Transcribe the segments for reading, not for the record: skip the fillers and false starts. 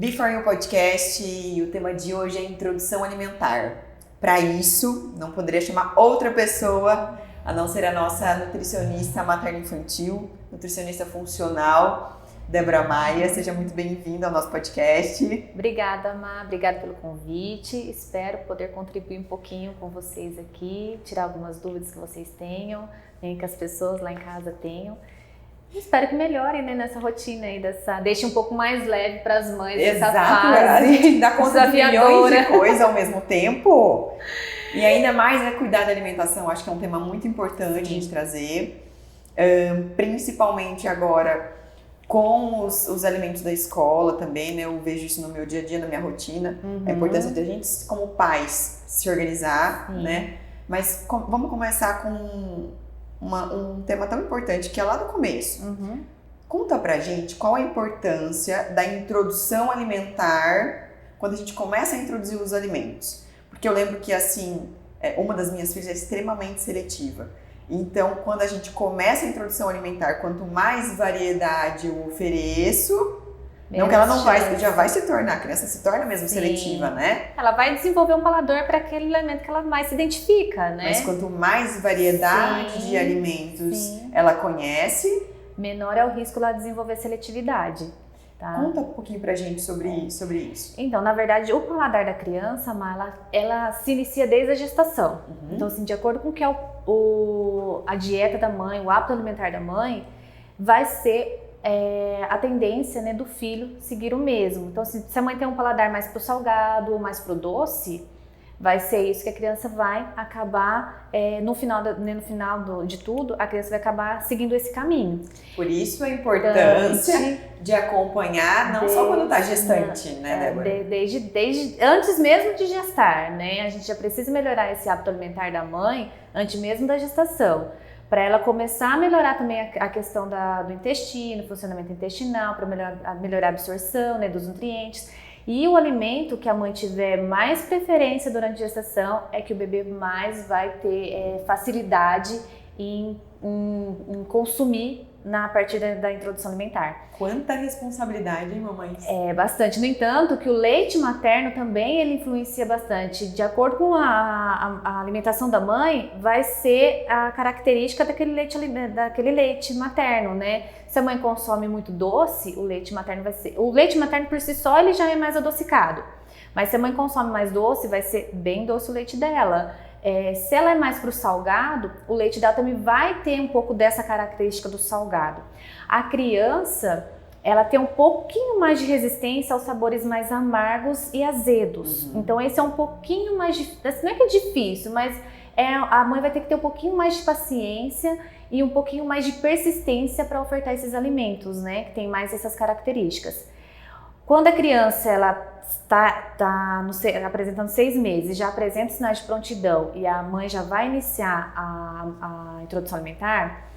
Before You Podcast e o tema de hoje é introdução alimentar. Para isso, não poderia chamar outra pessoa a não ser a nossa nutricionista materno-infantil, nutricionista funcional, Débora Maia. Seja muito bem-vinda ao nosso podcast. Obrigada, Má. Obrigada pelo convite. Espero poder contribuir um pouquinho com vocês aqui, tirar algumas dúvidas que vocês tenham, que as pessoas lá em casa tenham. Espero que melhorem, nessa rotina aí, deixe um pouco mais leve para as mães. Exato, essa fase a gente dá conta de milhões de coisas ao mesmo tempo. E ainda mais, cuidar da alimentação, acho que é um tema muito importante a gente trazer, principalmente agora com os alimentos da escola também, né? Eu vejo isso no meu dia a dia, na minha rotina. A importância de a gente, como pais, se organizar, né? Mas vamos começar com um tema tão importante que é lá do começo. Conta pra gente qual a importância da introdução alimentar quando a gente começa a introduzir os alimentos. Porque eu lembro que, assim, uma das minhas filhas é extremamente seletiva. Então, quando a gente começa a introdução alimentar, quanto mais variedade eu ofereço, não que ela não vai, já vai se tornar, a criança se torna mesmo seletiva, né? Ela vai desenvolver um paladar para aquele alimento que ela mais se identifica, né? Mas quanto mais variedade de alimentos ela conhece, menor é o risco dela desenvolver seletividade. Tá? Conta um pouquinho pra gente sobre isso. Então, na verdade, o paladar da criança, ela se inicia desde a gestação. Então, assim, de acordo com o que é a dieta da mãe, o hábito alimentar da mãe, vai ser a tendência, do filho seguir o mesmo. Então, se a mãe tem um paladar mais pro salgado ou mais pro doce, vai ser isso que a criança vai acabar, no final de tudo, a criança vai acabar seguindo esse caminho. Por isso a importância de acompanhar, não só quando está gestante, né, Débora? Desde antes mesmo de gestar, né? A gente já precisa melhorar esse hábito alimentar da mãe antes mesmo da gestação, para ela começar a melhorar também a questão do intestino, funcionamento intestinal, para melhorar a absorção, dos nutrientes. E o alimento que a mãe tiver mais preferência durante a gestação é que o bebê mais vai ter facilidade em consumir a partir da introdução alimentar. Quanta responsabilidade, hein, mamãe? É bastante. No entanto, que o leite materno também ele influencia bastante. De acordo com a alimentação da mãe, vai ser a característica daquele leite materno, né? Se a mãe consome muito doce, o leite materno vai ser... O leite materno por si só, ele já é mais adocicado. Mas se a mãe consome mais doce, vai ser bem doce o leite dela. Se ela é mais para o salgado, o leite dela também vai ter um pouco dessa característica do salgado. A criança, ela tem um pouquinho mais de resistência aos sabores mais amargos e azedos. Então esse é um pouquinho mais difícil, não é que é difícil, mas a mãe vai ter que ter um pouquinho mais de paciência e um pouquinho mais de persistência para ofertar esses alimentos, né, que tem mais essas características. Quando a criança ela está apresentando 6 meses, já apresenta sinais de prontidão e a mãe já vai iniciar a introdução alimentar,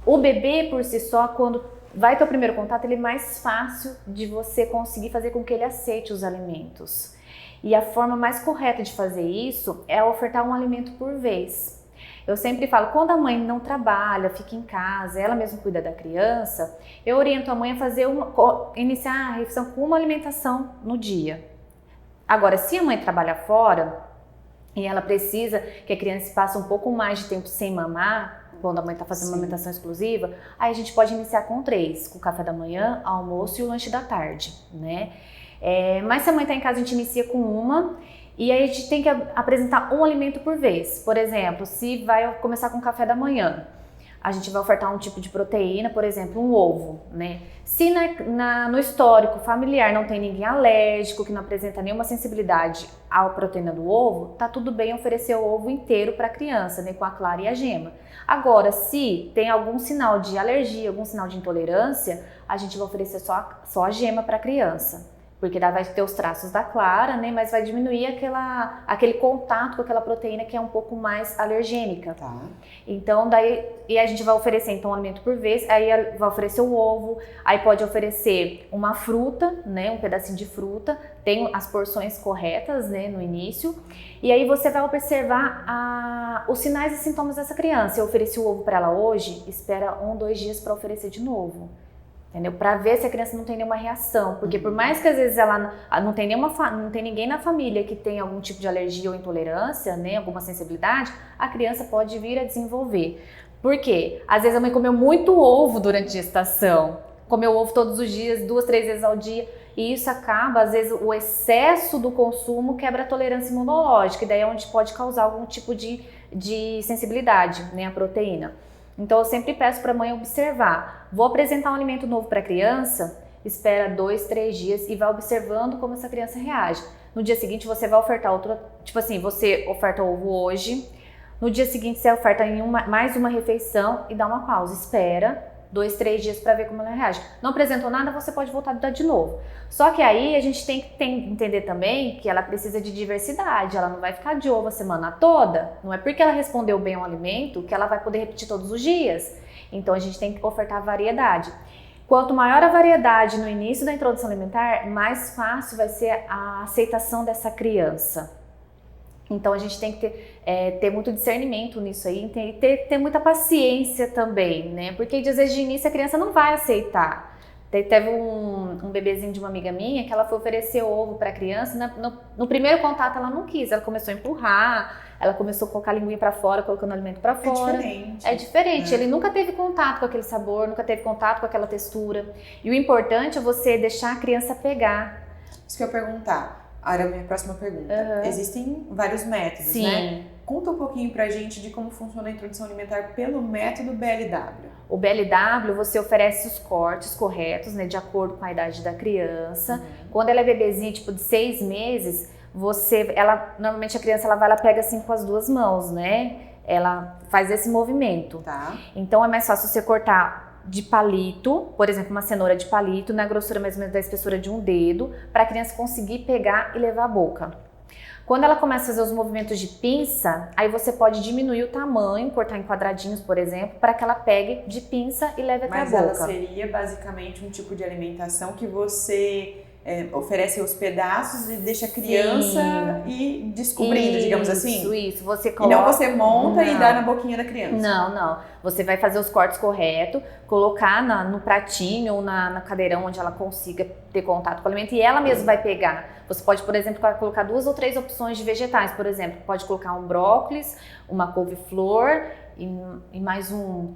o bebê por si só, quando vai ter o primeiro contato, ele é mais fácil de você conseguir fazer com que ele aceite os alimentos. E a forma mais correta de fazer isso é ofertar um alimento por vez. Eu sempre falo, quando a mãe não trabalha, fica em casa, ela mesma cuida da criança, eu oriento a mãe a iniciar a refeição com uma alimentação no dia. Agora, se a mãe trabalha fora e ela precisa que a criança passe um pouco mais de tempo sem mamar, quando a mãe está fazendo uma alimentação exclusiva, aí a gente pode iniciar com 3, com o café da manhã, almoço e o lanche da tarde, né? Mas se a mãe está em casa, a gente inicia com uma. E aí a gente tem que apresentar um alimento por vez. Por exemplo, se vai começar com café da manhã, a gente vai ofertar um tipo de proteína, por exemplo, um ovo, né? Se no histórico familiar não tem ninguém alérgico, que não apresenta nenhuma sensibilidade à proteína do ovo, tá tudo bem oferecer o ovo inteiro para a criança, né? Com a clara e a gema. Agora, se tem algum sinal de alergia, algum sinal de intolerância, a gente vai oferecer só a gema para a criança. Porque daí vai ter os traços da clara, né? Mas vai diminuir aquele contato com aquela proteína que é um pouco mais alergênica. Tá. Então, e a gente vai oferecer então um alimento por vez, aí vai oferecer o ovo, aí pode oferecer uma fruta, né? Um pedacinho de fruta, tem as porções corretas, né? No início. E aí você vai observar os sinais e sintomas dessa criança. Eu ofereci o ovo para ela hoje, espera 1, 2 dias para oferecer de novo. entendeu? Para ver se a criança não tem nenhuma reação, porque por mais que às vezes ela não tem ninguém na família que tenha algum tipo de alergia ou intolerância, né, alguma sensibilidade, a criança pode vir a desenvolver. Por quê? Às vezes a mãe comeu muito ovo durante a gestação, comeu ovo todos os dias, 2, 3 vezes ao dia, e isso acaba, às vezes, o excesso do consumo quebra a tolerância imunológica, e daí é onde pode causar algum tipo de sensibilidade, né, à proteína. Então eu sempre peço para a mãe observar. Vou apresentar um alimento novo para a criança, espera 2, 3 dias e vai observando como essa criança reage. No dia seguinte você vai ofertar outro, tipo assim, você oferta ovo hoje, no dia seguinte você oferta em mais uma refeição e dá uma pausa, espera 2, 3 dias para ver como ela reage. Não apresentou nada, você pode voltar a dar de novo. Só que aí a gente tem que entender também que ela precisa de diversidade, ela não vai ficar de ovo a semana toda, não é porque ela respondeu bem ao alimento que ela vai poder repetir todos os dias. Então a gente tem que ofertar variedade. Quanto maior a variedade no início da introdução alimentar, mais fácil vai ser a aceitação dessa criança. Então a gente tem que ter muito discernimento nisso aí, ter muita paciência também, né? Porque às vezes de início a criança não vai aceitar. Teve um bebezinho de uma amiga minha que ela foi oferecer ovo para a criança, no primeiro contato ela não quis, ela começou a empurrar, ela começou a colocar a linguinha para fora, colocando o alimento para fora. É diferente. Ele nunca teve contato com aquele sabor, nunca teve contato com aquela textura. E o importante é você deixar a criança pegar. Isso que eu ia perguntar. Era a minha próxima pergunta. Existem vários métodos, Sim. né? Conta um pouquinho pra gente de como funciona a introdução alimentar pelo método BLW. O BLW, você oferece os cortes corretos, né, de acordo com a idade da criança. Quando ela é bebezinha, tipo de 6 meses, normalmente a criança ela pega assim com as 2 mãos, né? Ela faz esse movimento. Tá. Então é mais fácil você cortar de palito, por exemplo, uma cenoura de palito, na grossura mais ou menos da espessura de um dedo, para a criança conseguir pegar e levar à boca. Quando ela começa a fazer os movimentos de pinça, aí você pode diminuir o tamanho, cortar em quadradinhos, por exemplo, para que ela pegue de pinça e leve até a boca. Mas ela seria basicamente um tipo de alimentação que você oferece os pedaços e deixa a criança ir descobrindo, digamos assim? Isso. Você coloca... E não você monta e dá na boquinha da criança. Não. Você vai fazer os cortes corretos, colocar no pratinho ou na cadeirão onde ela consiga ter contato com o alimento e ela mesma vai pegar. Você pode, por exemplo, colocar 2 ou 3 opções de vegetais, por exemplo. Pode colocar um brócolis, uma couve-flor e mais uma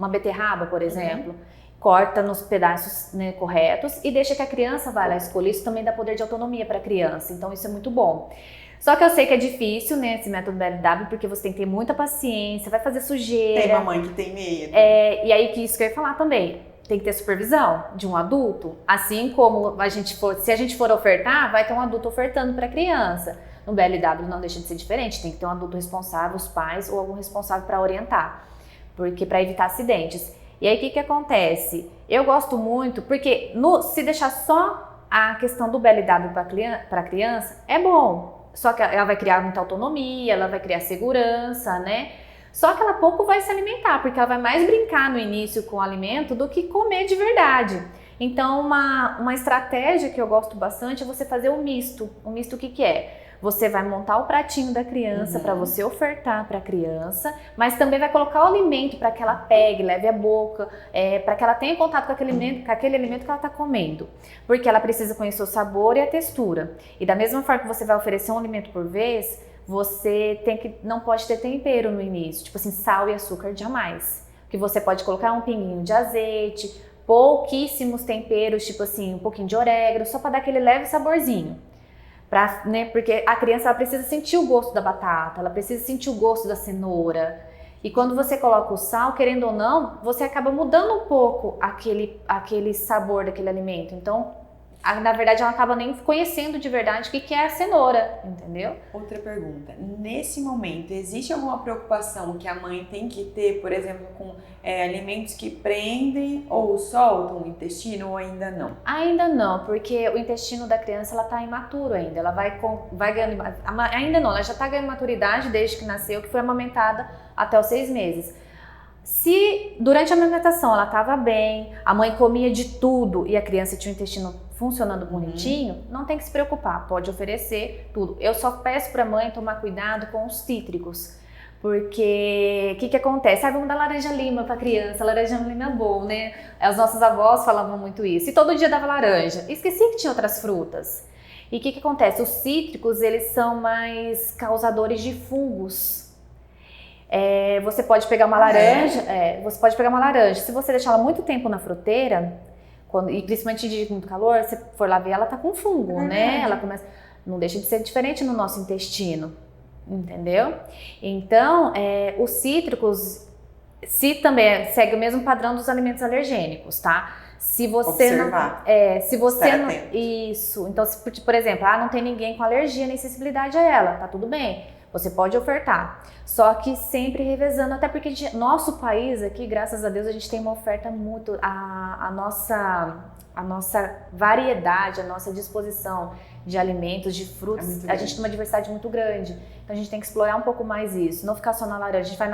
beterraba, por exemplo. Corta nos pedaços, né, corretos e deixa que a criança vá lá escolher. Isso também dá poder de autonomia para a criança, então isso é muito bom. Só que eu sei que é difícil, né, esse método BLW, porque você tem que ter muita paciência, vai fazer sujeira. Tem mamãe que tem medo. E aí que isso que eu ia falar também, tem que ter supervisão de um adulto, assim como se a gente for ofertar, vai ter um adulto ofertando para a criança. No BLW não deixa de ser diferente, tem que ter um adulto responsável, os pais ou algum responsável para orientar, porque para evitar acidentes. E aí o que acontece? Eu gosto muito, porque se deixar só a questão do BLW para a criança, é bom. Só que ela vai criar muita autonomia, ela vai criar segurança, né? Só que ela pouco vai se alimentar, porque ela vai mais brincar no início com o alimento do que comer de verdade. Então uma estratégia que eu gosto bastante é você fazer o misto. O misto o que é? Você vai montar o pratinho da criança para você ofertar para a criança, mas também vai colocar o alimento para que ela pegue, leve à boca, para que ela tenha contato com aquele alimento que ela está comendo. Porque ela precisa conhecer o sabor e a textura. E da mesma forma que você vai oferecer um alimento por vez, você não pode ter tempero no início, tipo assim, sal e açúcar jamais. Porque você pode colocar um pinguinho de azeite, pouquíssimos temperos, tipo assim, um pouquinho de orégano, só para dar aquele leve saborzinho. Porque a criança ela precisa sentir o gosto da batata, ela precisa sentir o gosto da cenoura. E quando você coloca o sal, querendo ou não, você acaba mudando um pouco aquele sabor daquele alimento. Então, na verdade, ela acaba nem conhecendo de verdade o que é a cenoura, entendeu? Outra pergunta. Nesse momento, existe alguma preocupação que a mãe tem que ter, por exemplo, com alimentos que prendem ou soltam o intestino ou ainda não? Ainda não, porque o intestino da criança ela está imaturo ainda. Ela vai ganhando... Ainda não, ela já está ganhando maturidade desde que nasceu, que foi amamentada até os 6 meses. Se durante a amamentação ela estava bem, a mãe comia de tudo e a criança tinha o intestino funcionando bonitinho, não tem que se preocupar, pode oferecer tudo. Eu só peço para a mãe tomar cuidado com os cítricos, Porque o que acontece? Vamos dar laranja lima para criança, laranja lima é bom, né? As nossas avós falavam muito isso. E todo dia dava laranja. Esqueci que tinha outras frutas. E o que acontece? Os cítricos, eles são mais causadores de fungos. Você pode pegar uma laranja, se você deixar ela muito tempo na fruteira, e principalmente de muito calor, se for lá ver, ela tá com fungo, né? Ela começa, não deixa de ser diferente no nosso intestino. Entendeu? Então, os cítricos, se também segue o mesmo padrão dos alimentos alergênicos, tá? Se você observar, se você não, isso. Então, se, por exemplo, não tem ninguém com alergia nem sensibilidade a ela, tá tudo bem. Você pode ofertar. Só que sempre revezando, até porque nosso país aqui, graças a Deus, a gente tem uma oferta muito a nossa variedade, a nossa disposição de alimentos, de frutos, a gente tem uma diversidade muito grande. Então a gente tem que explorar um pouco mais isso, não ficar só na laranja. A gente vai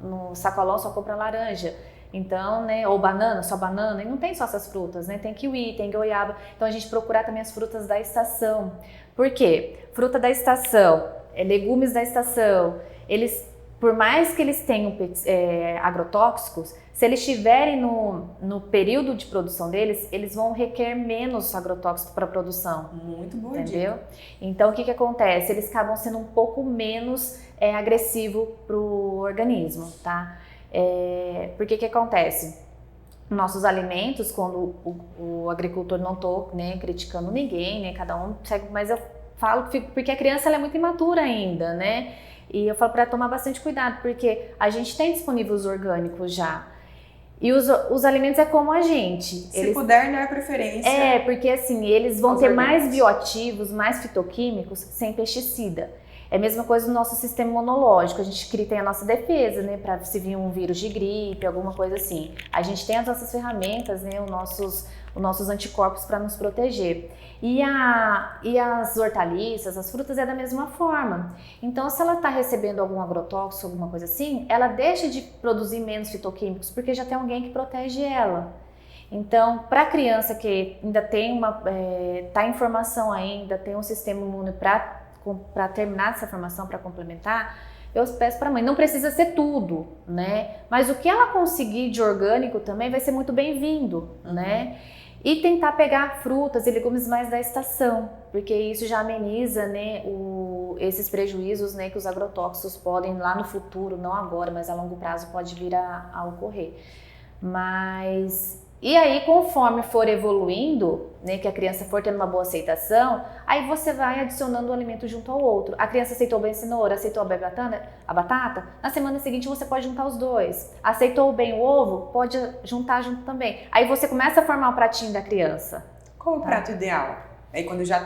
no sacolão, só compra laranja. Então, né, ou banana, só banana, e não tem só essas frutas, né? Tem kiwi, tem goiaba. Então a gente procurar também as frutas da estação. Por quê? Fruta da estação, legumes da estação, eles, por mais que eles tenham agrotóxicos, se eles estiverem no período de produção deles, eles vão requer menos agrotóxicos para a produção. Muito bom, entendeu? Então, o que acontece? Eles acabam sendo um pouco menos agressivo para o organismo, tá? Porque que acontece? Nossos alimentos, quando o agricultor, não tô, né, criticando ninguém, né, cada um segue, mas eu falo porque a criança ela é muito imatura ainda, né? E eu falo para tomar bastante cuidado, porque a gente tem disponível os orgânicos já. E os alimentos é como a gente. Se puder, dar preferência. Porque assim, eles vão ter mais bioativos, mais fitoquímicos, sem pesticida. É a mesma coisa no nosso sistema imunológico. A gente tem a nossa defesa, né? Para se vir um vírus de gripe, alguma coisa assim. A gente tem as nossas ferramentas, né? Os nossos anticorpos para nos proteger. E as hortaliças, as frutas é da mesma forma. Então, se ela está recebendo algum agrotóxico, alguma coisa assim, ela deixa de produzir menos fitoquímicos, porque já tem alguém que protege ela. Então, para a criança que ainda tem tá em formação ainda, tem um sistema imune para terminar essa formação, para complementar, eu peço para a mãe, não precisa ser tudo, né? Mas o que ela conseguir de orgânico também vai ser muito bem-vindo, né? E tentar pegar frutas e legumes mais da estação, porque isso já ameniza, né, esses prejuízos, né, que os agrotóxicos podem lá no futuro, não agora, mas a longo prazo pode vir a ocorrer. E aí, conforme for evoluindo, né, que a criança for tendo uma boa aceitação, aí você vai adicionando um alimento junto ao outro. A criança aceitou bem a cenoura, aceitou bem a batata, na semana seguinte você pode juntar os dois. Aceitou bem o ovo, pode juntar junto também. Aí você começa a formar o pratinho da criança. Qual o prato ideal? Aí quando já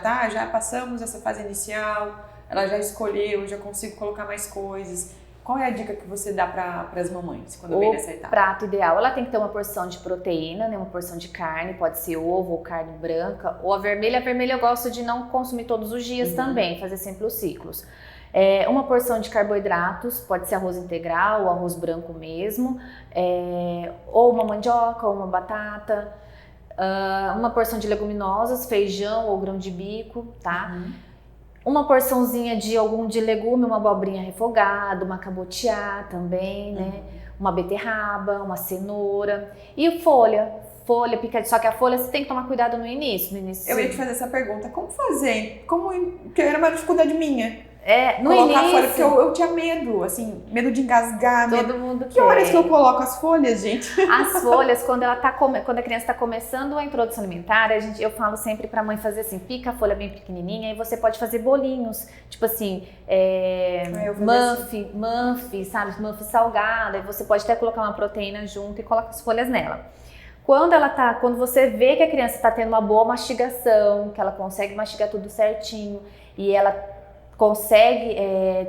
passamos essa fase inicial, ela já escolheu, já consigo colocar mais coisas. Qual é a dica que você dá para as mamães quando vem nessa etapa? O prato ideal, ela tem que ter uma porção de proteína, né, uma porção de carne, pode ser ovo ou carne branca, ou a vermelha. A vermelha eu gosto de não consumir todos os dias também, fazer sempre os ciclos. Uma porção de carboidratos, pode ser arroz integral ou arroz branco mesmo, ou uma mandioca ou uma batata, uma porção de leguminosas, feijão ou grão de bico, tá? Uma porçãozinha de legume, uma abobrinha refogada, uma cabotiá também, né? Uma beterraba, uma cenoura e folha picadinha. Só que a folha você tem que tomar cuidado no início. Eu ia te fazer essa pergunta, como fazer? Porque era uma dificuldade minha. No colocar início, a folha, porque eu tinha medo, assim, medo de engasgar. Todo mundo Que horas que eu coloco as folhas, gente? As folhas, quando a criança está começando a introdução alimentar, eu falo sempre para a mãe fazer assim, pica a folha bem pequenininha e você pode fazer bolinhos, tipo assim, muff, sabe, muff salgada, e você pode até colocar uma proteína junto e coloca as folhas nela. Quando você vê que a criança está tendo uma boa mastigação, que ela consegue mastigar tudo certinho e ela consegue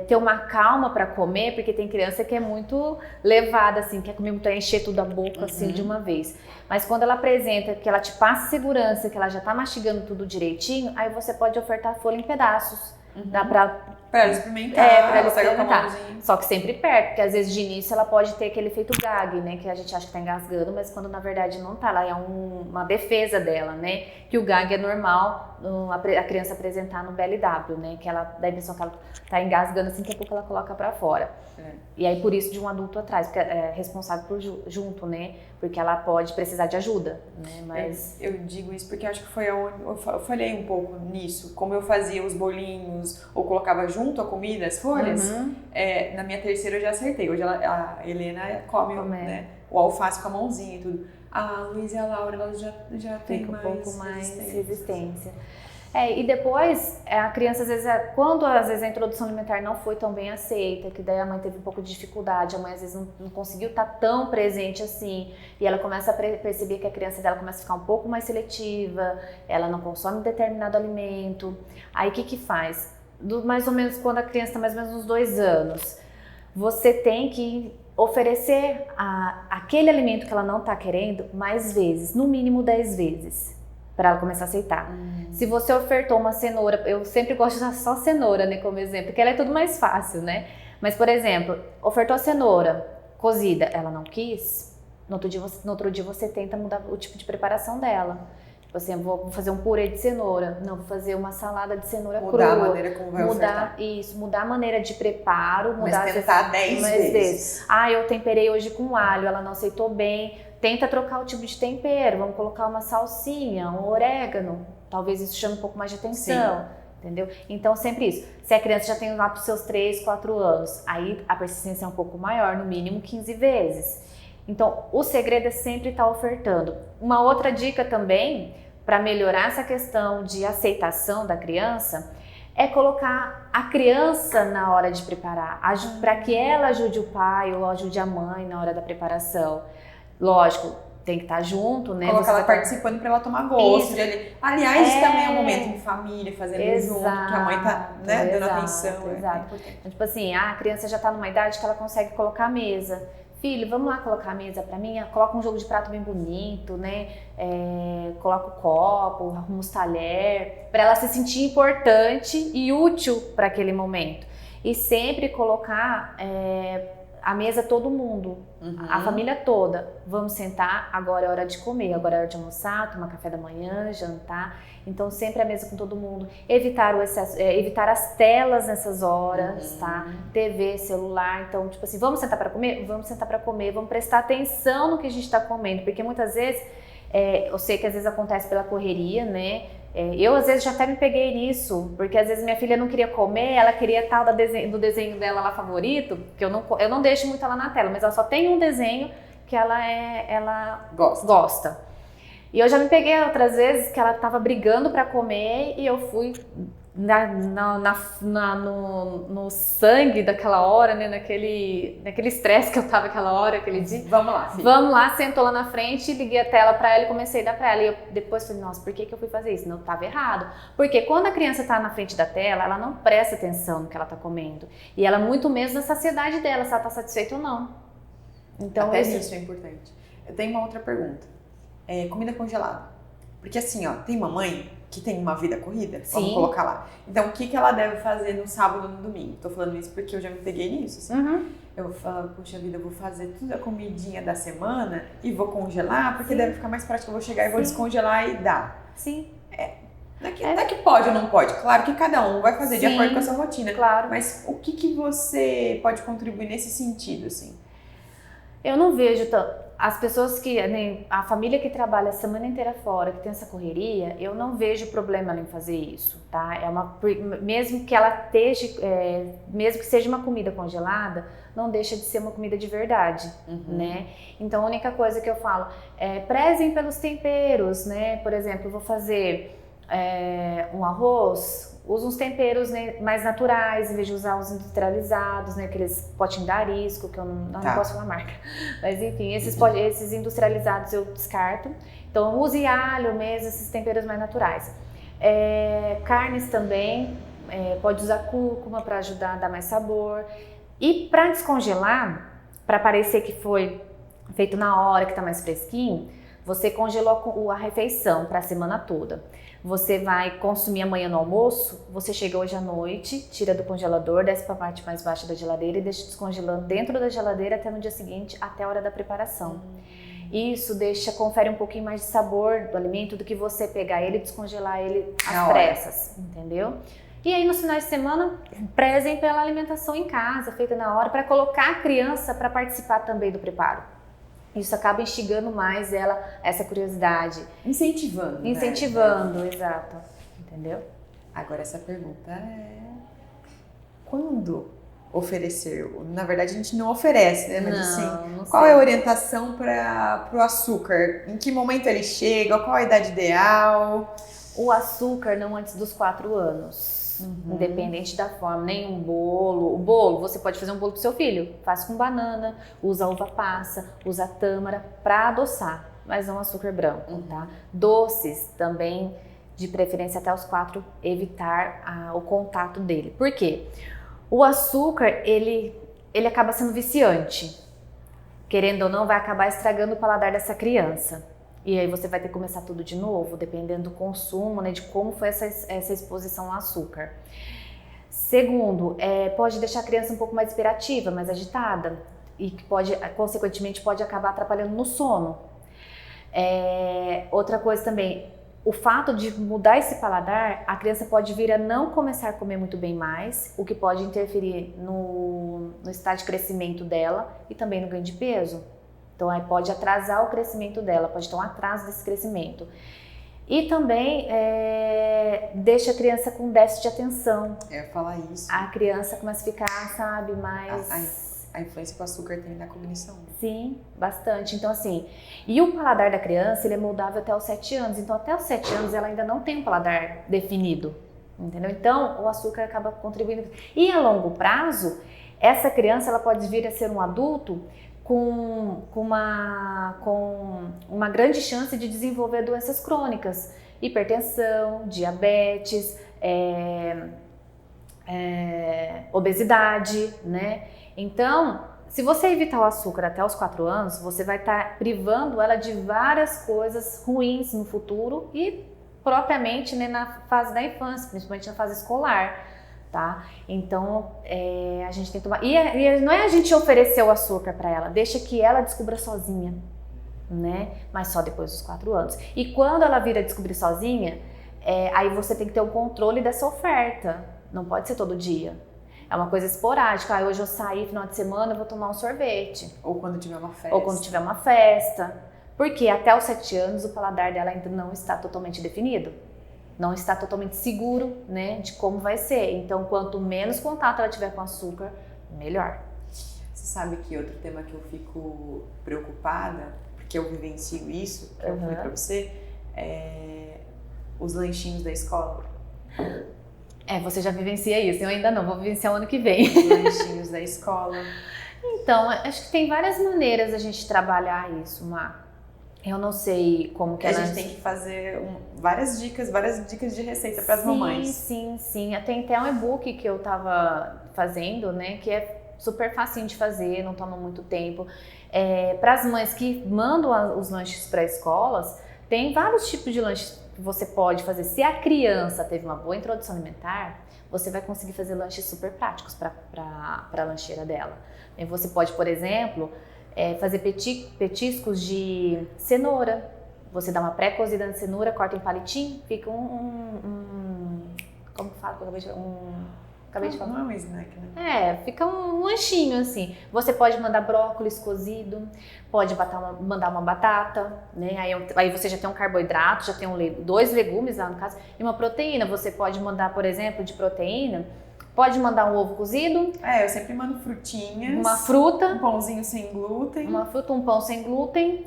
ter uma calma para comer, porque tem criança que é muito levada, assim, quer comer muito, encher tudo a boca assim de uma vez. Mas quando ela apresenta que ela te passa segurança, que ela já tá mastigando tudo direitinho, aí você pode ofertar a folha em pedaços. Dá pra Pra ela experimentar, pra ela pega com a experimentar. mãozinha. Só que sempre perto, porque às vezes de início ela pode ter aquele efeito gag, né? Que a gente acha que tá engasgando, mas quando na verdade não tá. Ela é uma defesa dela, né? Que o gag é normal a criança apresentar no BLW, né? Que ela dá a impressão que ela tá engasgando assim, daqui a pouco ela coloca pra fora. E aí por isso de um adulto atrás, porque é responsável por junto, né? Porque ela pode precisar de ajuda, né? Mas eu digo isso porque acho que foi onde eu falhei um pouco nisso. Como eu fazia os bolinhos ou colocava junto a comida, as folhas, na minha terceira eu já acertei. Hoje a Helena come né, o alface com a mãozinha e tudo. A Luísa e a Laura, elas já têm um pouco mais resistência. E depois, a criança, às vezes, quando às vezes a introdução alimentar não foi tão bem aceita, que daí a mãe teve um pouco de dificuldade, a mãe às vezes não conseguiu estar tão presente assim, e ela começa a perceber que a criança dela começa a ficar um pouco mais seletiva, ela não consome determinado alimento. Aí o que faz? Mais ou menos quando a criança está mais ou menos uns 2 anos, você tem que oferecer aquele alimento que ela não está querendo mais vezes, no mínimo 10 vezes. Para ela começar a aceitar. Se você ofertou uma cenoura, eu sempre gosto de usar só cenoura, né, como exemplo, porque ela é tudo mais fácil, né? Mas, por exemplo, ofertou a cenoura cozida, ela não quis, no outro dia você tenta mudar o tipo de preparação dela. Tipo assim, eu vou fazer um purê de cenoura, não, vou fazer uma salada de cenoura crua. Mudar a maneira como vai ofertar. Mudar a maneira de preparo. Mas tentar 10 vezes. Eu temperei hoje com alho, ela não aceitou bem. Tenta trocar o tipo de tempero, vamos colocar uma salsinha, um orégano, talvez isso chame um pouco mais de atenção, entendeu? Então sempre isso, se a criança já tem lá para os seus 3, 4 anos, aí a persistência é um pouco maior, no mínimo 15 vezes. Então o segredo é sempre estar ofertando. Uma outra dica também, para melhorar essa questão de aceitação da criança, é colocar a criança na hora de preparar, para que ela ajude o pai ou ajude a mãe na hora da preparação. Lógico, tem que estar junto, né? Colocar ela participando para ela tomar gosto. Aliás, isso também é um momento em família, fazendo junto, que a mãe tá dando atenção. Exato. Então, tipo assim, a criança já está numa idade que ela consegue colocar a mesa. Filho, vamos lá colocar a mesa para mim? Coloca um jogo de prato bem bonito, né? Coloca o copo, arruma os talheres, para ela se sentir importante e útil para aquele momento. E sempre colocar a mesa todo mundo, a família toda. Vamos sentar, agora é hora de comer, agora é hora de almoçar, tomar café da manhã, jantar. Então sempre a mesa com todo mundo. Evitar o excesso, evitar as telas nessas horas, tá? TV, celular. Então, tipo assim, vamos sentar para comer? Vamos sentar para comer, vamos prestar atenção no que a gente está comendo, porque muitas vezes, eu sei que às vezes acontece pela correria, né? Eu às vezes já até me peguei nisso, porque às vezes minha filha não queria comer, ela queria tal do desenho dela lá favorito, que eu não deixo muito ela na tela, mas ela só tem um desenho que ela gosta. E eu já me peguei outras vezes que ela tava brigando para comer e eu fui no sangue daquela hora, né, naquele estresse que eu tava aquela hora, aquele dia. Vamos lá, filha. Vamos lá, sentou lá na frente, liguei a tela pra ela e comecei a dar pra ela. E eu depois falei, nossa, por que eu fui fazer isso? Não, tava errado. Porque quando a criança tá na frente da tela, ela não presta atenção no que ela tá comendo. E ela muito menos na saciedade dela, se ela tá satisfeita ou não. Então, até isso é importante. Eu tenho uma outra pergunta. Comida congelada. Porque assim, ó, tem mamãe que tem uma vida corrida, vamos colocar lá. Então, o que ela deve fazer no sábado ou no domingo? Tô falando isso porque eu já me peguei nisso, assim. Eu falo, poxa vida, eu vou fazer toda a comidinha da semana e vou congelar, porque deve ficar mais prático, eu vou chegar e vou descongelar e dar. Sim. Não é que pode ou não pode, claro que cada um vai fazer de acordo com a sua rotina. Claro. Mas o que você pode contribuir nesse sentido, assim? Eu não vejo as pessoas a família que trabalha a semana inteira fora, que tem essa correria, eu não vejo problema em fazer isso, tá? Mesmo que ela esteja, mesmo que seja uma comida congelada, não deixa de ser uma comida de verdade, né? Então a única coisa que eu falo prezem pelos temperos, né? Por exemplo, eu vou fazer um arroz, usa uns temperos, né, mais naturais, em vez de usar os industrializados, né, aqueles potinhos da Arisco, que eu não posso falar marca. Mas enfim, esses industrializados eu descarto. Então use alho mesmo, esses temperos mais naturais. Carnes também, pode usar cúrcuma para ajudar a dar mais sabor. E para descongelar, para parecer que foi feito na hora, que está mais fresquinho, Você congelou a refeição para a semana toda. Você vai consumir amanhã no almoço, você chega hoje à noite, tira do congelador, desce para a parte mais baixa da geladeira e deixa descongelando dentro da geladeira até no dia seguinte, até a hora da preparação. Isso confere um pouquinho mais de sabor do alimento do que você pegar ele e descongelar ele às pressas, entendeu? E aí, nos finais de semana, prezem pela alimentação em casa, feita na hora, para colocar a criança para participar também do preparo. Isso acaba instigando mais essa curiosidade. Incentivando. Incentivando, né? Exato. Entendeu? Agora, essa pergunta é... Quando oferecer? Na verdade, a gente não oferece, né? Mas não qual é a orientação para o açúcar? Em que momento ele chega? Qual a idade ideal? O açúcar não antes dos 4 anos. Independente da forma, nem um bolo. O bolo, você pode fazer um bolo pro seu filho. Faz com banana, usa uva passa, usa tâmara para adoçar, mas não açúcar branco, tá? Doces também, de preferência até os 4, evitar o contato dele. Por quê? O açúcar, ele acaba sendo viciante. Querendo ou não, vai acabar estragando o paladar dessa criança. E aí você vai ter que começar tudo de novo, dependendo do consumo, né, de como foi essa exposição ao açúcar. Segundo, pode deixar a criança um pouco mais hiperativa, mais agitada, e que consequentemente, pode acabar atrapalhando no sono. Outra coisa também, o fato de mudar esse paladar, a criança pode vir a não começar a comer muito bem mais, o que pode interferir no estado de crescimento dela e também no ganho de peso. Então, aí pode atrasar o crescimento dela, pode ter um atraso desse crescimento. E também deixa a criança com déficit de atenção. Eu ia falar isso. A criança começa a ficar, sabe, mais... A influência que o açúcar tem na cognição. Sim, bastante. Então, assim, e o paladar da criança, ele é moldável até os 7 anos. Então, até os 7 anos, ela ainda não tem um paladar definido, entendeu? Então, o açúcar acaba contribuindo. E a longo prazo, essa criança, ela pode vir a ser um adulto com uma grande chance de desenvolver doenças crônicas, hipertensão, diabetes, obesidade, né? Então, se você evitar o açúcar até os 4 anos, você vai estar privando ela de várias coisas ruins no futuro e propriamente, né, na fase da infância, principalmente na fase escolar. Tá? Então, a gente tem que tomar... E não é a gente oferecer o açúcar para ela, deixa que ela descubra sozinha, né? Mas só depois dos 4 anos. E quando ela vir a descobrir sozinha, aí você tem que ter o controle dessa oferta. Não pode ser todo dia. É uma coisa esporádica. Hoje eu saí, final de semana, eu vou tomar um sorvete. Ou quando tiver uma festa. Porque até os 7 anos o paladar dela ainda não está totalmente definido. Não está totalmente seguro, né, de como vai ser. Então, quanto menos contato ela tiver com açúcar, melhor. Você sabe que outro tema que eu fico preocupada, porque eu vivencio isso, que eu falei pra você, os lanchinhos da escola. Você já vivencia isso, eu ainda não, vou vivenciar o ano que vem. Os lanchinhos da escola. Então, acho que tem várias maneiras a gente trabalhar isso, Má. Eu não sei como que a gente tem que fazer várias dicas de receita para as mamães. Sim. Tem até um e-book que eu tava fazendo, né, que é super facinho de fazer, não toma muito tempo. Para as mães que mandam os lanches para escolas, tem vários tipos de lanches que você pode fazer. Se a criança teve uma boa introdução alimentar, você vai conseguir fazer lanches super práticos para a lancheira dela. E você pode, por exemplo, fazer petiscos de cenoura. Você dá uma pré-cozida de cenoura, corta em palitinho, fica como que fala? Acabei de falar. Não é um snack, né? Fica um lanchinho assim. Você pode mandar brócolis cozido, pode mandar uma batata, né? Aí você já tem um carboidrato, já tem 2 legumes lá no caso, e uma proteína. Você pode mandar, por exemplo, de proteína, pode mandar um ovo cozido. Eu sempre mando frutinhas. Uma fruta. Um pãozinho sem glúten. Uma fruta, um pão sem glúten.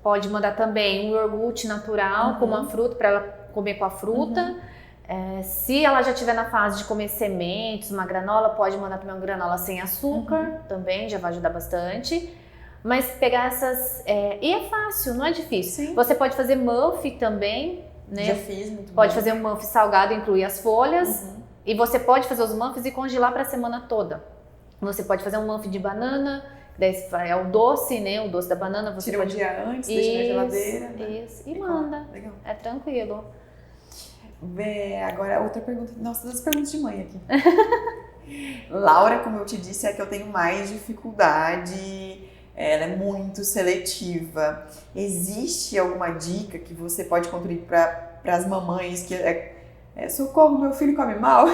Pode mandar também um iogurte natural com uma fruta para ela comer com a fruta. Se ela já estiver na fase de comer sementes, uma granola, pode mandar também uma granola sem açúcar, também já vai ajudar bastante. Mas pegar essas... e é fácil, não é difícil. Sim. Você pode fazer muffin também, né? Já fiz, muito Pode bom. fazer um muffin salgado, incluir as folhas. E você pode fazer os muffins e congelar para a semana toda. Você pode fazer um muffin de banana, Daí é o doce, né? O doce da banana. Você tira um dia antes, deixa na geladeira. Isso, e manda. Legal. É tranquilo. Agora, outra pergunta. Nossa, das perguntas de mãe aqui. Laura, como eu te disse, é que eu tenho mais dificuldade. Ela é muito seletiva. Existe alguma dica que você pode contribuir para as mamães que socorro, meu filho come mal?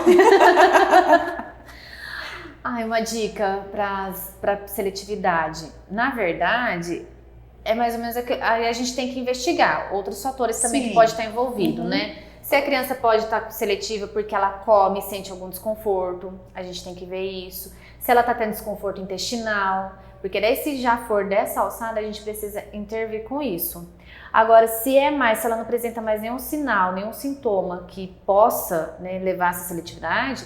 Uma dica para seletividade. Na verdade, é mais ou menos a gente tem que investigar outros fatores também que pode estar envolvido, né? Se a criança pode estar seletiva porque ela come e sente algum desconforto, a gente tem que ver isso. Se ela está tendo desconforto intestinal, porque daí se já for dessa alçada, a gente precisa intervir com isso. Agora, se ela não apresenta mais nenhum sinal, nenhum sintoma que possa, né, levar a essa seletividade,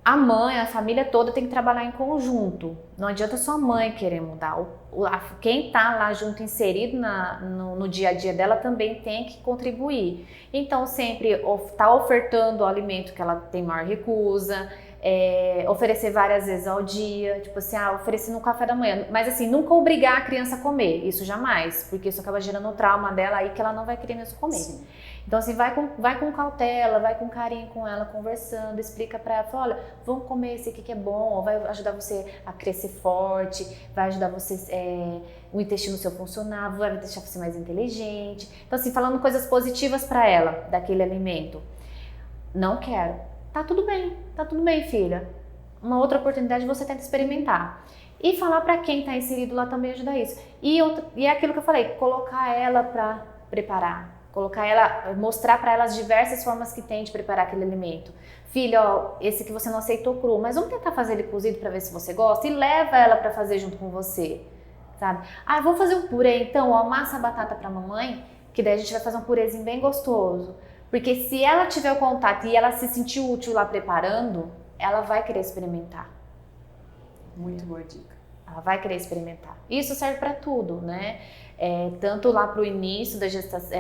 a mãe, a família toda tem que trabalhar em conjunto. Não adianta só a mãe querer mudar. Quem está lá junto, inserido no dia a dia dela, também tem que contribuir. Então, sempre está ofertando o alimento que ela tem maior recusa, oferecer várias vezes ao dia, tipo assim, oferecer no café da manhã. Mas assim, nunca obrigar a criança a comer, isso jamais, porque isso acaba gerando um trauma dela aí que ela não vai querer mesmo comer. Sim. Então assim, vai com cautela, vai com carinho com ela, conversando, explica pra ela, fala, olha, vamos comer esse aqui que é bom, vai ajudar você a crescer forte, vai ajudar você, o intestino seu funcionar, vai deixar você mais inteligente. Então assim, falando coisas positivas pra ela, daquele alimento. Não quero. Tá tudo bem, filha. Uma outra oportunidade você tenta experimentar. E falar pra quem tá inserido lá também ajuda isso. E é aquilo que eu falei, colocar ela pra preparar. Mostrar para ela as diversas formas que tem de preparar aquele alimento. Filha, esse que você não aceitou cru, mas vamos tentar fazer ele cozido para ver se você gosta e leva ela para fazer junto com você, sabe? Vamos fazer um purê então, amassa a batata para mamãe, que daí a gente vai fazer um purezinho bem gostoso. Porque se ela tiver o contato e ela se sentir útil lá preparando, ela vai querer experimentar. Muito boa dica. Ela vai querer experimentar. Isso serve para tudo, né? Tanto lá para o início da gestação,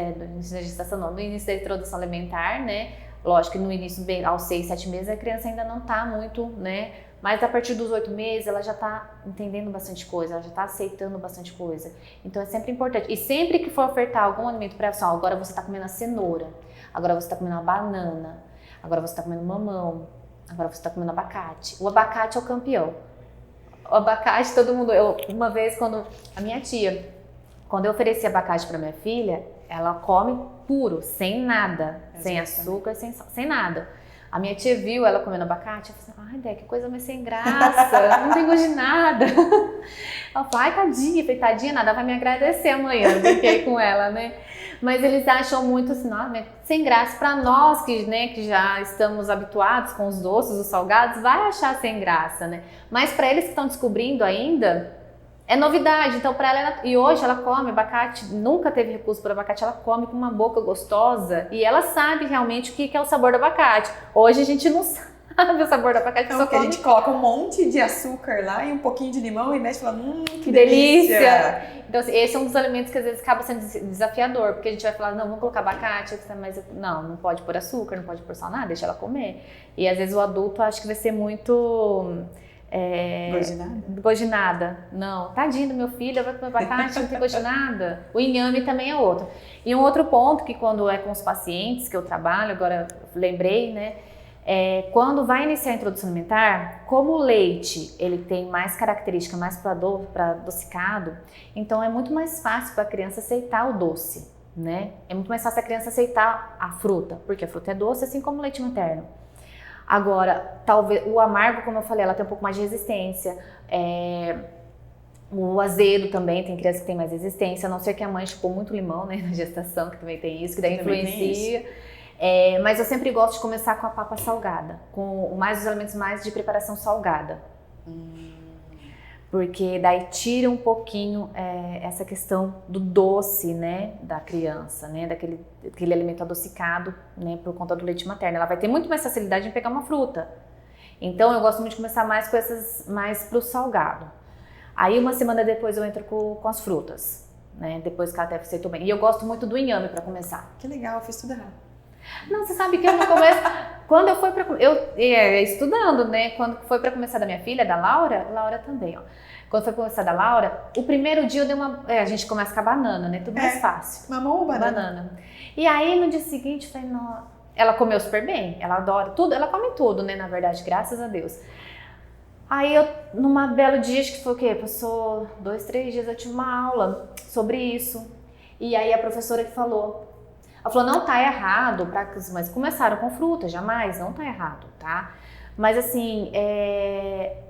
no início da introdução alimentar, né? Lógico que no início, aos 6, 7 meses, a criança ainda não está muito, né? Mas a partir dos 8 meses, ela já está entendendo bastante coisa, ela já está aceitando bastante coisa. Então é sempre importante. E sempre que for ofertar algum alimento para ela, agora você está comendo a cenoura, agora você está comendo a banana, agora você está comendo mamão, agora você está comendo abacate. O abacate é o campeão. O abacate, todo mundo... Uma vez, quando a minha tia... Quando eu ofereci abacate para minha filha, ela come puro, sem nada, sem açúcar, sem nada. A minha tia viu ela comendo abacate, eu falei, ai, Dé, que coisa mais sem graça, não tem gosto de nada. Ela falou, ai, tadinha, falei, tadinha, nada, vai me agradecer amanhã, brinquei com ela, né? Mas eles acham muito assim, sem graça. Para nós que já estamos habituados com os doces, os salgados, vai achar sem graça, né? Mas para eles que estão descobrindo ainda, é novidade, então para ela, e hoje ela come abacate, nunca teve recurso por abacate, ela come com uma boca gostosa e ela sabe realmente o que é o sabor do abacate. Hoje a gente não sabe o sabor do abacate. Então, a gente coloca um monte de açúcar lá e um pouquinho de limão e mexe e fala, que delícia! Então esse é um dos alimentos que às vezes acaba sendo desafiador, porque a gente vai falar, não, vamos colocar abacate, mas não pode pôr açúcar, não pode pôr sal, nada, deixa ela comer. E às vezes o adulto acha que vai ser muito... Gosto de nada. Não, tadinho do meu filho, vai comer abacate, não tem gosto de nada. O inhame também é outro. E um outro ponto que quando é com os pacientes que eu trabalho, agora lembrei, né? Quando vai iniciar a introdução alimentar, como o leite ele tem mais característica, mais para adocicado, então é muito mais fácil para a criança aceitar o doce, né? É muito mais fácil a criança aceitar a fruta, porque a fruta é doce, assim como o leite materno. Agora, talvez o amargo, como eu falei, ela tem um pouco mais de resistência. O azedo também, tem criança que tem mais resistência, a não ser que a mãe chupou muito limão, né, na gestação, que também tem isso, que daí influencia. Mas eu sempre gosto de começar com a papa salgada, com os alimentos mais de preparação salgada. Porque daí tira um pouquinho essa questão do doce, né, da criança, né, daquele alimento adocicado, né, por conta do leite materno. Ela vai ter muito mais facilidade em pegar uma fruta. Então eu gosto muito de começar mais com mais pro salgado. Aí uma semana depois eu entro com as frutas, né, depois que ela até aceitou bem. E eu gosto muito do inhame para começar. Que legal, eu fiz tudo errado. Não, você sabe que eu no começo, quando eu fui estudando, né, quando foi para começar da minha filha, da Laura também, ó. Quando foi começar da Laura, o primeiro dia eu dei uma... a gente começa com a banana, né? Tudo mais fácil. Mamão ou banana? E aí, no dia seguinte, eu falei, não... Ela comeu super bem, ela adora tudo, ela come tudo, né? Na verdade, graças a Deus. Aí, numa belo dia, acho que foi o quê? Passou 2, 3 dias, eu tive uma aula sobre isso. E aí, a professora que falou... Ela falou, não tá errado, mas começaram com fruta, jamais, não tá errado, tá? Mas assim,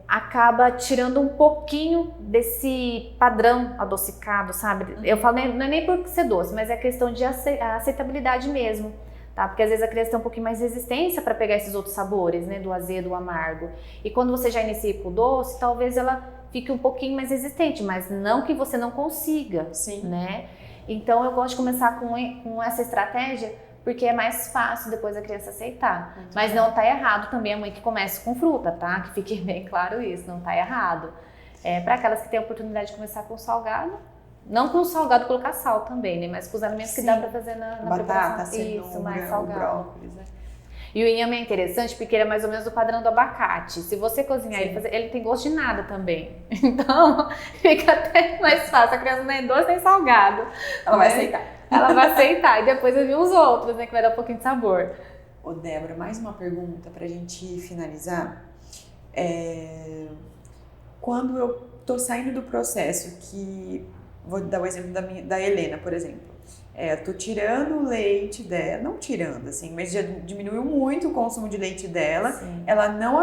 acaba tirando um pouquinho desse padrão adocicado, sabe? Eu falo, não é nem por ser doce, mas é questão de aceitabilidade mesmo, tá? Porque às vezes a criança tem um pouquinho mais de resistência para pegar esses outros sabores, né? Do azedo, do amargo. E quando você já inicia com o doce, talvez ela fique um pouquinho mais resistente, mas não que você não consiga, né? Então eu gosto de começar com essa estratégia, porque é mais fácil depois a criança aceitar. Mas não tá errado também a mãe que comece com fruta, tá? Que fique bem claro isso, não tá errado. Para aquelas que têm a oportunidade de começar com salgado, não com o salgado colocar sal também, né? Mas com os alimentos que dá para fazer na batata, preparação. Isso, mais salgado. Brócolis, né? E o inhame é interessante porque ele é mais ou menos do padrão do abacate. Se você cozinhar ele tem gosto de nada também. Então, fica até mais fácil. A criança não é doce nem salgado. Ela vai aceitar. Ela vai aceitar. E depois eu vi os outros, né? Que vai dar um pouquinho de sabor. Ô, Débora, mais uma pergunta pra gente finalizar. Quando eu tô saindo do processo que... Vou dar o exemplo da Helena, por exemplo. Tô tirando o leite dela, não tirando assim, mas já diminuiu muito o consumo de leite dela. Sim. Ela não,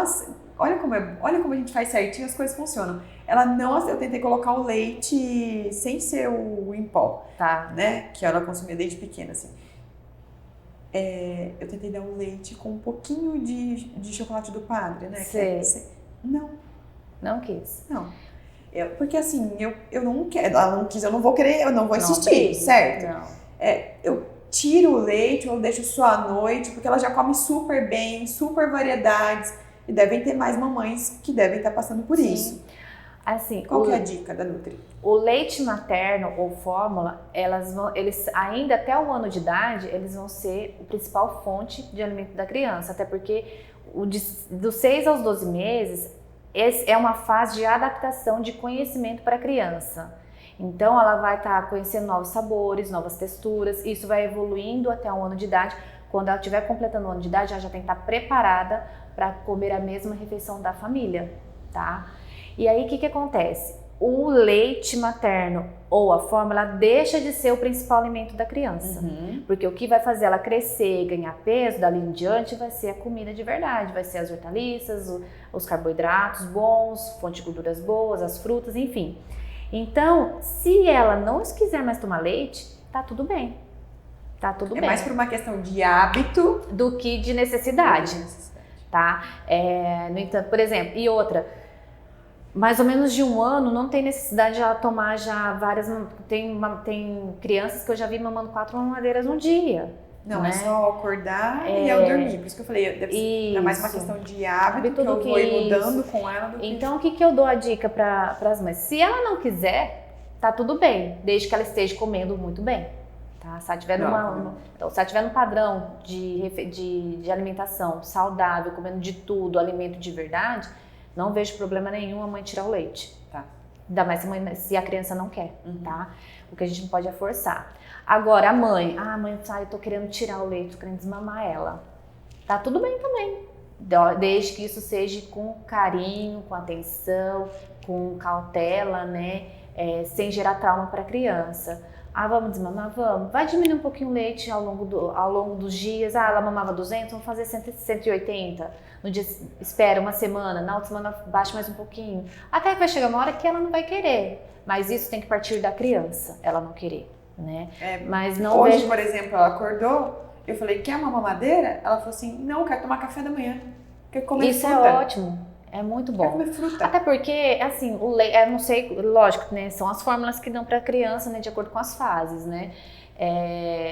olha como a gente faz certinho, as coisas funcionam. Ela não, eu tentei colocar o leite sem ser o em pó, tá? Né? Que ela consumia desde pequena assim. Eu tentei dar um leite com um pouquinho de chocolate do padre, né? Não quis. Não. Porque assim, eu não quero, ela não quis, eu não vou querer, eu não vou insistir, certo? Não. Eu tiro o leite, eu deixo só à noite, porque ela já come super bem, super variedades, e devem ter mais mamães que devem estar passando por isso. Assim, qual que é a dica da Nutri? O leite materno ou fórmula, eles ainda até o ano de idade, eles vão ser a principal fonte de alimento da criança, até porque dos 6 aos 12 meses, é uma fase de adaptação de conhecimento para a criança. Então ela vai estar conhecendo novos sabores, novas texturas, isso vai evoluindo até um ano de idade. Quando ela estiver completando o ano de idade, ela já tem que estar preparada para comer a mesma refeição da família, tá? E aí o que acontece? O leite materno ou a fórmula deixa de ser o principal alimento da criança. Porque o que vai fazer ela crescer e ganhar peso dali em diante vai ser a comida de verdade, vai ser as hortaliças, os carboidratos bons, fonte de gorduras boas, as frutas, enfim. Então, se ela não quiser mais tomar leite, tá tudo bem. Tá tudo bem. É mais por uma questão de hábito do que de necessidade, tá? No entanto, por exemplo, e outra, mais ou menos de 1 ano, não tem necessidade de ela tomar já várias... Tem crianças que eu já vi mamando 4 mamadeiras no dia. Não, né? É só acordar e eu dormir. Por isso que eu falei, é mais uma questão de hábito que eu vou ir mudando com ela. Então, o que eu dou a dica para as mães? Se ela não quiser, tá tudo bem, desde que ela esteja comendo muito bem. Tá? Se ela tiver num padrão de alimentação saudável, comendo de tudo, alimento de verdade, não vejo problema nenhum a mãe tirar o leite. Tá. Ainda mais se a criança não quer, tá? O que a gente não pode é forçar. Agora, a mãe, eu tô querendo tirar o leite, tô querendo desmamar ela. Tá tudo bem também. Desde que isso seja com carinho, com atenção, com cautela, né? Sem gerar trauma para a criança. Vamos desmamar? Vamos. Vai diminuir um pouquinho o leite ao longo dos dias. Ela mamava 200, vamos fazer 180. No dia, espera uma semana, na outra semana baixa mais um pouquinho. Até que vai chegar uma hora que ela não vai querer. Mas isso tem que partir da criança, ela não querer, né? Mas não hoje, por exemplo, ela acordou, eu falei, quer uma mamadeira? Ela falou assim, não, quero tomar café da manhã. Quero comer fruta. Isso é ótimo. É muito bom. Quero comer fruta. Até porque, assim, o leite, não sei, lógico, né? São as fórmulas que dão para a criança, né? De acordo com as fases, né?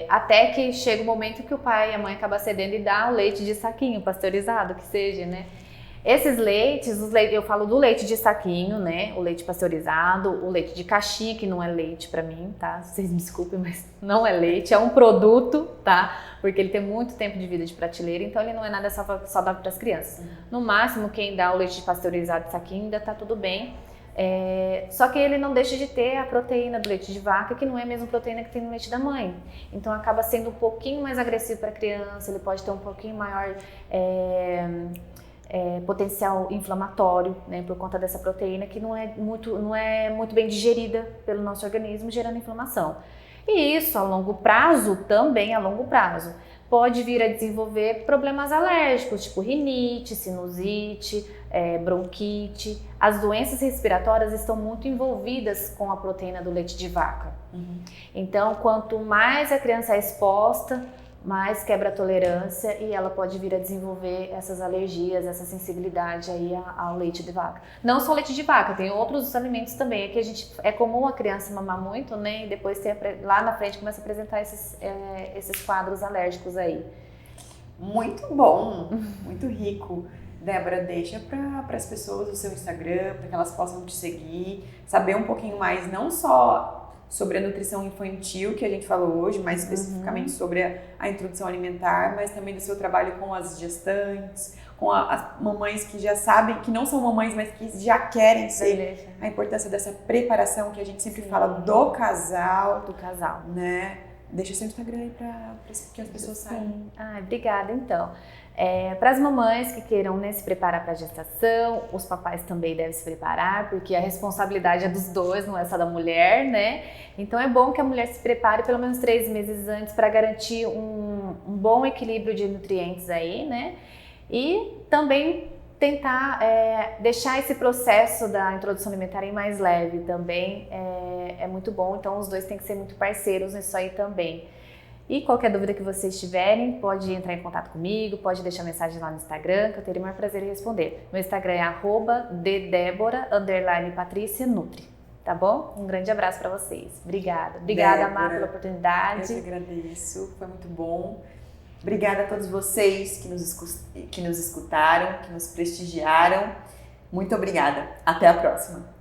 Até que chega o momento que o pai e a mãe acabam cedendo e dá o leite de saquinho, pasteurizado, que seja, né? Esses leites, eu falo do leite de saquinho, né? O leite pasteurizado, o leite de caixinha, que não é leite pra mim, tá? Vocês me desculpem, mas não é leite, é um produto, tá? Porque ele tem muito tempo de vida de prateleira, então ele não é nada saudável para as crianças. No máximo, quem dá o leite pasteurizado de saquinho ainda tá tudo bem, Só que ele não deixa de ter a proteína do leite de vaca, que não é a mesma proteína que tem no leite da mãe. Então acaba sendo um pouquinho mais agressivo para a criança, ele pode ter um pouquinho maior potencial inflamatório, né, por conta dessa proteína que não é muito bem digerida pelo nosso organismo, gerando inflamação. E isso a longo prazo, também a longo prazo, pode vir a desenvolver problemas alérgicos, tipo rinite, sinusite, bronquite. As doenças respiratórias estão muito envolvidas com a proteína do leite de vaca. Então, quanto mais a criança é exposta, mais quebra a tolerância e ela pode vir a desenvolver essas alergias, essa sensibilidade aí ao leite de vaca. Não só leite de vaca, tem outros alimentos também. Aqui é comum a criança mamar muito, né? E depois lá na frente começa a apresentar esses quadros alérgicos aí. Muito bom, muito rico. Débora, deixa para as pessoas o seu Instagram, para que elas possam te seguir, saber um pouquinho mais, não só sobre a nutrição infantil que a gente falou hoje, mais especificamente sobre a introdução alimentar, mas também do seu trabalho com as gestantes, com as mamães que já sabem, que não são mamães, mas que já querem ser, a importância dessa preparação que a gente sempre fala do casal. Do casal. Né? Deixa seu Instagram aí para que as pessoas saibam. Obrigada, então. Para as mamães que queiram, né, se preparar para a gestação, os papais também devem se preparar, porque a responsabilidade é dos dois, não é só da mulher, né? Então é bom que a mulher se prepare pelo menos 3 meses antes para garantir um bom equilíbrio de nutrientes aí, né? E também tentar deixar esse processo da introdução alimentar mais leve também é muito bom. Então os dois têm que ser muito parceiros nisso aí também. E qualquer dúvida que vocês tiverem, pode entrar em contato comigo, pode deixar mensagem lá no Instagram, que eu terei o maior prazer em responder. Meu Instagram é @ddebora_patricianutri, tá bom? Um grande abraço para vocês. Obrigada, Má, pela oportunidade. Eu que agradeço, foi muito bom. Obrigada a todos vocês que nos escutaram, que nos prestigiaram. Muito obrigada. Até a próxima.